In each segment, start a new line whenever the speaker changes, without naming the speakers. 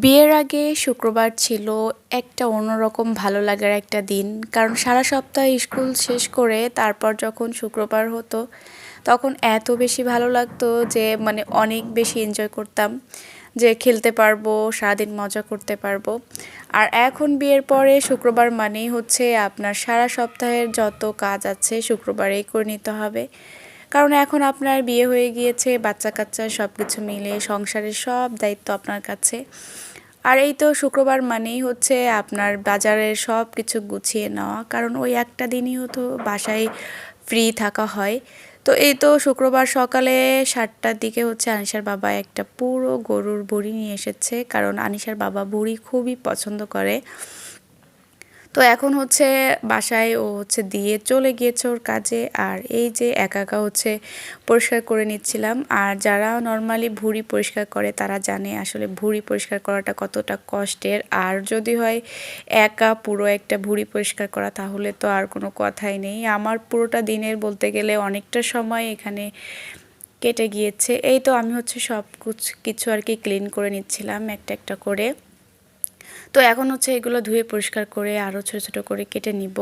বিয়ের আগে শুক্রবার ছিল একটা অন্যরকম ভালো লাগার একটা দিন। কারণ সারা সপ্তাহ স্কুল শেষ করে তারপর যখন শুক্রবার হতো তখন এত বেশি ভালো লাগতো যে অনেক বেশি এনজয় করতাম, যে খেলতে পারবো, সারাদিন মজা করতে পারবো। আর এখন বিয়ের পরে শুক্রবার মানেই হচ্ছে আপনার সারা সপ্তাহের যত কাজ আছে শুক্রবারেই করে নিতে হবে। কারণ এখন আপনার বিয়ে হয়ে গিয়েছে, বাচ্চা কাচ্চা সব কিছু মিলে সংসারের সব দায়িত্ব আপনার কাছে। আর এই তো শুক্রবার মানেই হচ্ছে আপনার বাজারের সব কিছু গুছিয়ে নেওয়া, কারণ ওই একটা দিনই তো বাসায় ফ্রি থাকা হয়। তো এই তো শুক্রবার সকালে 7টার দিকে হচ্ছে আনিশার বাবা একটা পুরো গরুর ভুঁড়ি নিয়ে এসেছে, কারণ আনিশার বাবা ভুঁড়ি খুবই পছন্দ করে। তো এখন হচ্ছে বাসায় ও হচ্ছে দিয়ে চলে গিয়েছে ওর কাজে, আর এই যে একা একা হচ্ছে পরিষ্কার করে নিচ্ছিলাম। আর যারা নর্মালি ভুঁড়ি পরিষ্কার করে তারা জানে আসলে ভুঁড়ি পরিষ্কার করাটা কতটা কষ্টের। আর যদি হয় একা পুরো একটা ভুঁড়ি পরিষ্কার করা তাহলে তো আর কোনো কথাই নেই। আমার পুরোটা দিনের বলতে গেলে অনেকটা সময় এখানে কেটে গিয়েছে। এই তো আমি হচ্ছে সব কিছু আর কি ক্লিন করে নিচ্ছিলাম একটা একটা করে। তো এখন হচ্ছে এগুলো ধুয়ে পরিষ্কার করে আরও ছোটো ছোটো করে কেটে নিব।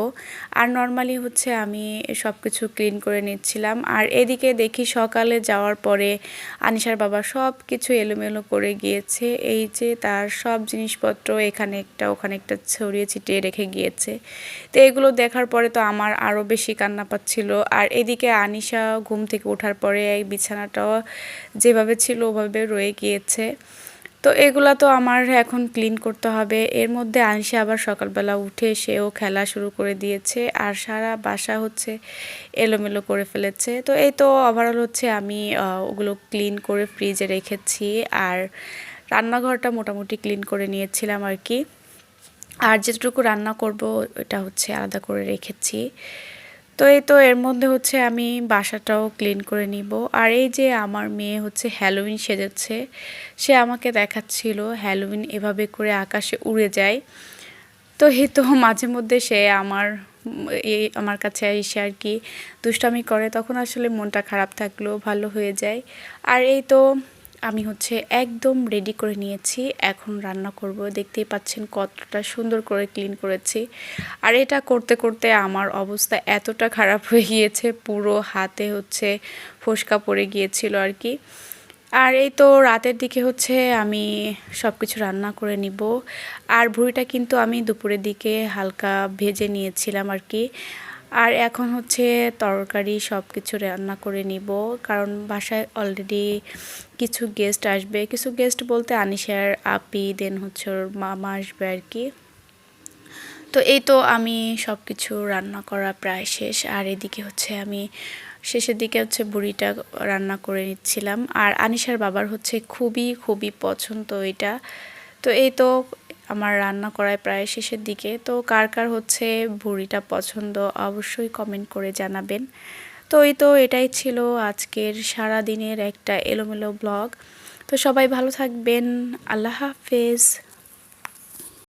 আর নর্মালি হচ্ছে আমি সব কিছু ক্লিন করে নিচ্ছিলাম। আর এদিকে দেখি সকালে যাওয়ার পরে আনিশার বাবা সব কিছু এলোমেলো করে গিয়েছে। এই যে তার সব জিনিসপত্র এখানে একটা ওখানে একটা ছড়িয়ে ছিটিয়ে রেখে গিয়েছে। তো এগুলো দেখার পরে তো আমার আরও বেশি কান্না পাচ্ছিল। আর এদিকে আনিশা ঘুম থেকে ওঠার পরে এই বিছানাটাও যেভাবে ছিল ওভাবে রয়ে গিয়েছে। তো এগুলা তো আমার এখন ক্লিন করতে হবে। এর মধ্যে আনিশা আবার সকালবেলা উঠে সেও খেলা শুরু করে দিয়েছে, আর সারা বাসা হচ্ছে এলোমেলো করে ফেলেছে। তো এই তো ওভারঅল হচ্ছে আমি ওগুলো ক্লিন করে ফ্রিজে রেখেছি। আর রান্নাঘরটা মোটামুটি ক্লিন করে নিয়েছিলাম আর কি। আর যেটুকু রান্না করব এটা হচ্ছে আলাদা করে রেখেছি। তো এই তো এর মধ্যে হচ্ছে আমি বাসাটাও ক্লিন করে নিব। আর এই যে আমার মেয়ে হচ্ছে হ্যালোউইন সেজেছে, সে আমাকে দেখাচ্ছিল হ্যালোউইন এভাবে করে আকাশে উড়ে যায়। তো এই তো মাঝে মধ্যে সে আমার কাছে এসে আর কি দুষ্টামি করে, তখন আসলে মনটা খারাপ থাকলেও ভালো হয়ে যায়। আর এই তো আমি হচ্ছে একদম রেডি করে নিয়েছি, এখন রান্না করব। দেখতেই পাচ্ছেন কতটা সুন্দর করে ক্লিন করেছি। আর এটা করতে করতে আমার অবস্থা এতটা খারাপ হয়ে গিয়েছে, পুরো হাতে হচ্ছে ফোস্কা পড়ে গিয়েছিল আর কি। আর এই তো রাতের দিকে হচ্ছে আমি সব কিছু রান্না করে নিব। আর ভুঁড়িটা কিন্তু আমি দুপুরের দিকে হালকা ভেজে নিয়েছিলাম আর কি। আর এখন হচ্ছে তরকারি সব কিছু রান্না করে নিব, কারণ বাসায় অলরেডি কিছু গেস্ট আসবে। কিছু গেস্ট বলতে আনিশার আপি, দেন হচ্ছে ওর মামা আসবে আর কি। তো এই তো আমি সব কিছু রান্না করা প্রায় শেষ। আর এদিকে হচ্ছে আমি শেষের দিকে হচ্ছে বুড়িটা রান্না করে নিচ্ছিলাম। আর আনিশার বাবার হচ্ছে খুবই খুবই পছন্দ এটা। তো এই তো আমার রান্না করায় প্রায় শেষের দিকে। তো কার কার হচ্ছে বুড়িটা পছন্দ অবশ্যই কমেন্ট করে জানাবেন। তো এই তো এটাই ছিল আজকের সারা দিনের একটা এলোমেলো ব্লগ। তো সবাই ভালো থাকবেন। আল্লাহ হাফেজ।